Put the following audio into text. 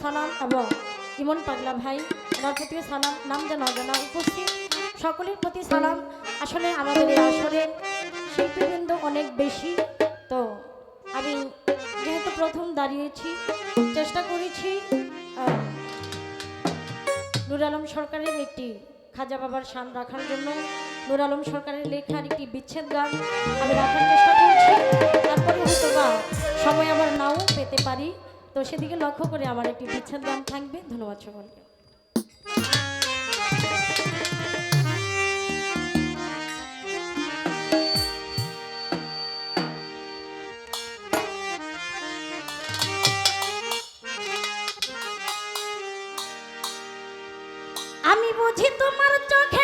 সালাম এবং ইমন পাগলা ভাই ওনার প্রতি সালাম, নাম যেন অজানা উপস্থিত সকলের প্রতি সালাম। আসলে আমাদের এই আসরের শিল্পীবৃন্দ অনেক বেশি, তো আমি যেহেতু প্রথম দাঁড়িয়েছি চেষ্টা করেছি নূর আলম সরকারের একটি খাজা বাবার শান রাখার জন্য নূর আলম সরকারের লেখার একটি বিচ্ছেদ গান আমি রাখার চেষ্টা করছি। তারপরে হয়তো বা সময় আবার নাও পেতে পারি, তো সেদিকে লক্ষ্য করে আমার একটি বিচ্ছেদ গান থাকবে। ধন্যবাদ সকলকে। আমি বুঝি তোমার চোখে